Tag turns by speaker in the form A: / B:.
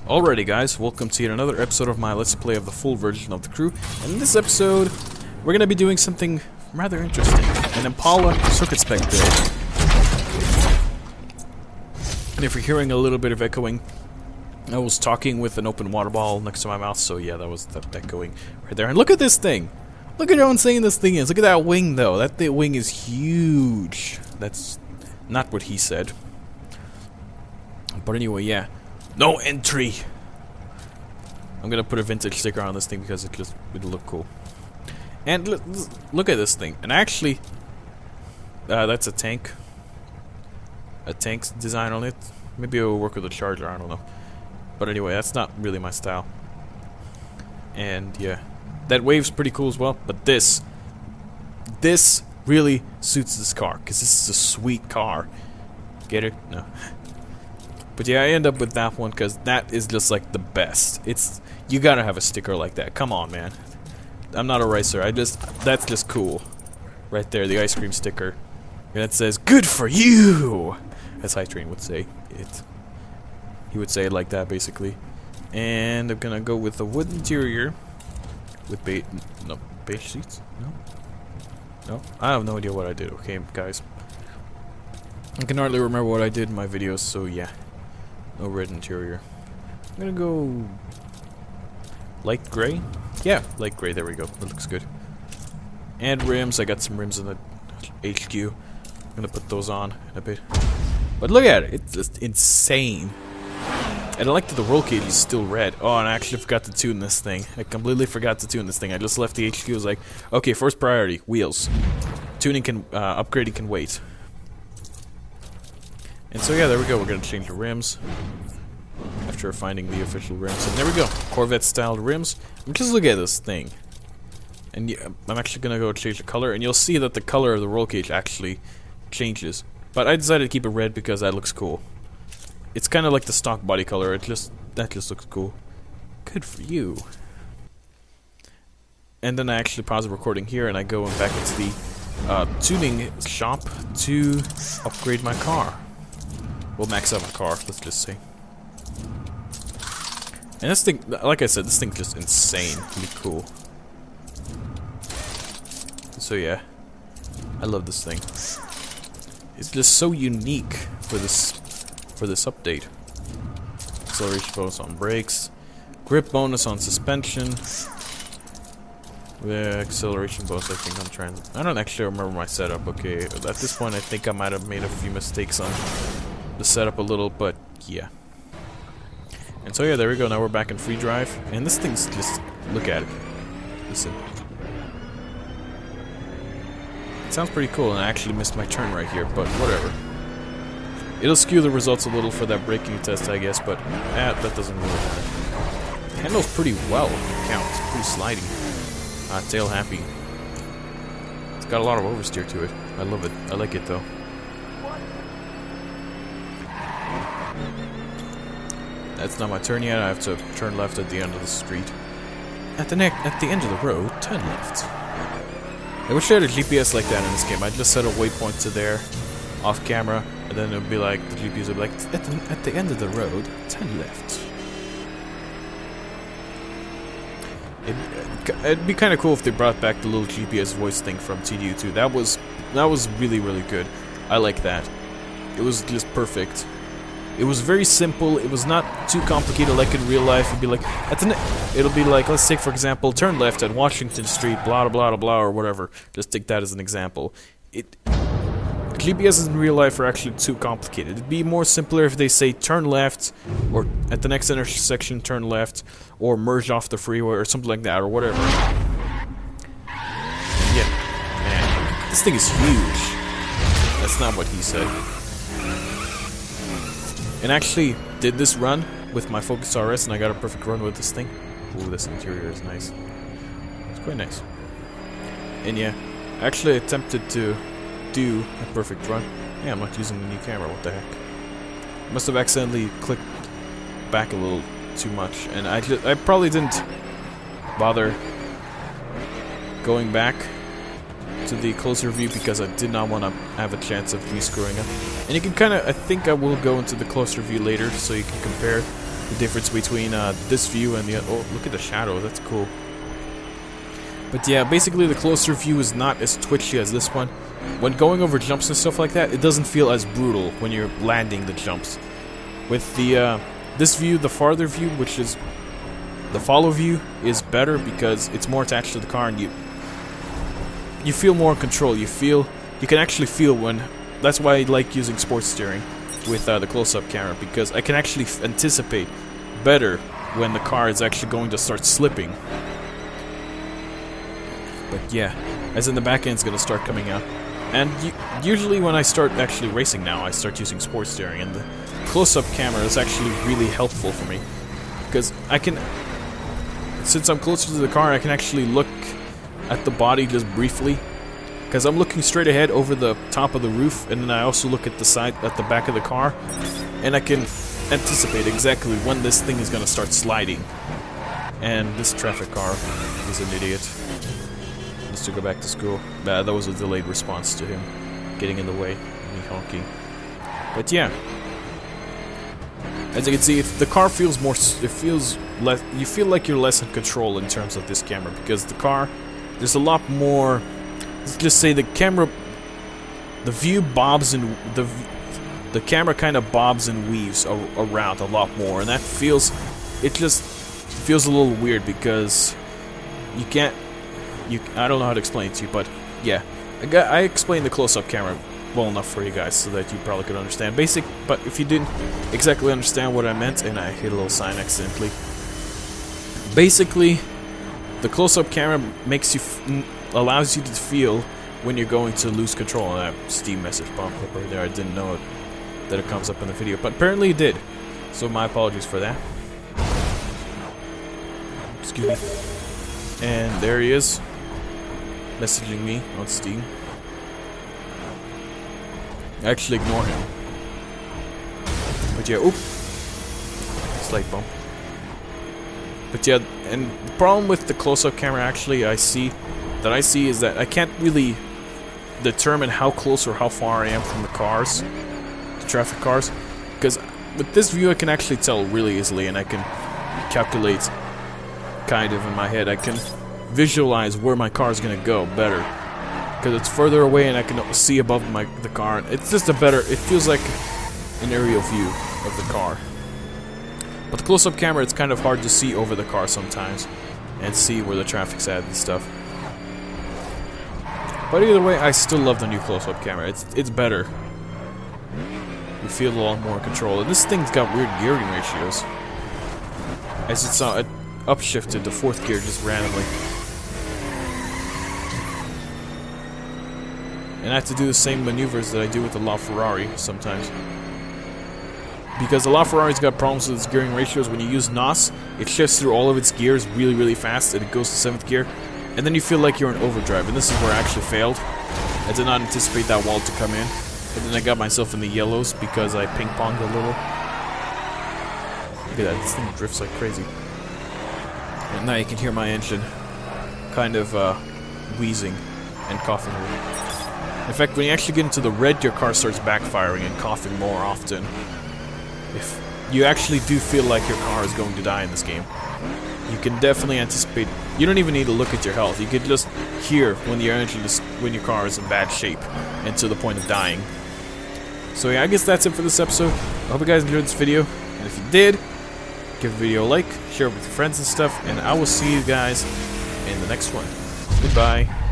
A: Alrighty guys, welcome to yet another episode of my Let's Play of the full version of The Crew. And in this episode, we're going to be doing something rather interesting. An Impala circuit spec build. And if you're hearing a little bit of echoing, I was talking with an open water bottle next to my mouth, so yeah, that was that echoing right there. And look at this thing! Look at how insane this thing is. Look at that wing though. That wing is huge. That's not what he said. But anyway, yeah. No entry! I'm gonna put a vintage sticker on this thing because it'll look cool. And look at this thing. And actually, that's a tank. A tank's design on it. Maybe it will work with a charger, I don't know. But anyway, that's not really my style. And yeah, that wave's pretty cool as well. But this really suits this car because this is a sweet car. Get it? No. But yeah, I end up with that one because that is just like the best. You gotta have a sticker like that. Come on, man. I'm not a racer. That's just cool. Right there, the ice cream sticker. And it says, "Good for you!" As High Train would say it. He would say it like that, basically. And I'm gonna go with a wood interior. With beige seats? No? I have no idea what I did. Okay, guys. I can hardly remember what I did in my videos, so yeah. No red interior. I'm gonna go light gray. Yeah, light gray. There we go. That looks good. And rims. I got some rims in the HQ. I'm gonna put those on in a bit. But look at it. It's just insane. And I like that the roll cage is still red. Oh, and I actually forgot to tune this thing. I completely forgot to tune this thing. I just left the HQ. I was like, okay, first priority, wheels. Tuning can, upgrading can wait. And so yeah, there we go. We're gonna change the rims after finding the official rims. And there we go, Corvette-styled rims. And just look at this thing. And yeah, I'm actually gonna go change the color, and you'll see that the color of the roll cage actually changes. But I decided to keep it red because that looks cool. It's kind of like the stock body color. That just looks cool. Good for you. And then I actually pause the recording here, and I go back into the tuning shop to upgrade my car. Well, max out my car, let's just say. And this thing, like I said, this thing's just insanely cool. So yeah, I love this thing. It's just so unique for this update. Acceleration bonus on brakes, grip bonus on suspension. The acceleration bonus, I don't actually remember my setup. Okay, at this point, I think I might have made a few mistakes on the setup a little, but yeah. And so yeah, there we go. Now we're back in free drive, and this thing's just, look at it. Listen. It sounds pretty cool, and I actually missed my turn right here, but whatever. It'll skew the results a little for that braking test, I guess, but that doesn't really matter. Handles pretty well. It counts. Pretty slidey. Tail happy. It's got a lot of oversteer to it. I love it. I like it though. That's not my turn yet. I have to turn left at the end of the street. At the end of the road, turn left. I wish I had a GPS like that in this game. I'd just set a waypoint to there, off camera, and then it would be like, the GPS would be like, at the end of the road, turn left. It'd be kind of cool if they brought back the little GPS voice thing from TDU2. That was really, really good. I like that. It was just perfect. It was very simple. It was not too complicated like in real life. It'd be like, it'll be like, let's take for example, turn left at Washington Street, blah blah blah blah, or whatever. Just take that as an example. GPSs in real life are actually too complicated. It'd be more simpler if they say turn left, or at the next intersection turn left, or merge off the freeway, or something like that, or whatever. Yeah, man, this thing is huge. That's not what he said. And actually did this run with my Focus RS, and I got a perfect run with this thing. Ooh, this interior is nice. It's quite nice. And yeah, I actually attempted to do a perfect run. Yeah, I'm not using the new camera, what the heck. Must have accidentally clicked back a little too much, and I probably didn't bother going back to the closer view because I did not want to have a chance of me screwing up. And you can kind of, I think I will go into the closer view later so you can compare. the difference between this view and the... Oh, look at the shadow. That's cool. But yeah, basically the closer view is not as twitchy as this one. When going over jumps and stuff like that, it doesn't feel as brutal when you're landing the jumps. With the this view, the farther view, which is the follow view, is better because it's more attached to the car, and you feel more in control. You can actually feel when. That's why I like using sports steering with the close-up camera, because I can actually anticipate better when the car is actually going to start slipping. But yeah, as in the back end's gonna start coming out. And usually when I start actually racing now, I start using sports steering, and the close-up camera is actually really helpful for me. Because I can, since I'm closer to the car, I can actually look at the body just briefly. Because I'm looking straight ahead over the top of the roof, and then I also look at the side, at the back of the car, and I can anticipate exactly when this thing is gonna start sliding. And this traffic car is an idiot. Needs to go back to school. That was a delayed response to him getting in the way, me honking. But yeah, as you can see, the car feels more. It feels less. You feel like you're less in control in terms of this camera, because the car, there's a lot more. Let's just say the camera, the view bobs and the camera kind of bobs and weaves around a lot more, and that feels. It just feels a little weird because you can't. I don't know how to explain it to you, but yeah, I explained the close-up camera well enough for you guys so that you probably could understand. But if you didn't exactly understand what I meant, and I hit a little sign accidentally. Basically, the close-up camera makes you allows you to feel when you're going to lose control. And that Steam message popped up right there. I didn't know that it comes up in the video, but apparently it did. So my apologies for that. Excuse me. And there he is, messaging me on Steam. Actually ignore him. But yeah, oop. Slight bump. But yeah, and the problem with the close-up camera actually I see is that I can't really determine how close or how far I am from the cars, the traffic cars, because with this view I can actually tell really easily, and I can calculate kind of in my head. I can visualize where my car is gonna go better because it's further away and I can see above the car. It's just a better. It feels like an aerial view of the car. But the close-up camera, it's kind of hard to see over the car sometimes and see where the traffic's at and stuff. But either way, I still love the new close-up camera. It's better. You feel a lot more control. And this thing's got weird gearing ratios. As it saw, it upshifted to 4th gear just randomly. And I have to do the same maneuvers that I do with the LaFerrari sometimes. Because the LaFerrari's got problems with its gearing ratios. When you use NOS, it shifts through all of its gears really, really fast, and it goes to 7th gear. And then you feel like you're in overdrive, and this is where I actually failed. I did not anticipate that wall to come in. And then I got myself in the yellows because I ping-ponged a little. Look at that, this thing drifts like crazy. And now you can hear my engine kind of wheezing and coughing. In fact, when you actually get into the red, your car starts backfiring and coughing more often. If you actually do feel like your car is going to die in this game, you can definitely anticipate. You don't even need to look at your health. You can just hear when your engine is, when your car is in bad shape and to the point of dying. So yeah, I guess that's it for this episode. I hope you guys enjoyed this video, and if you did, give the video a like, share it with your friends and stuff, and I will see you guys in the next one. Goodbye.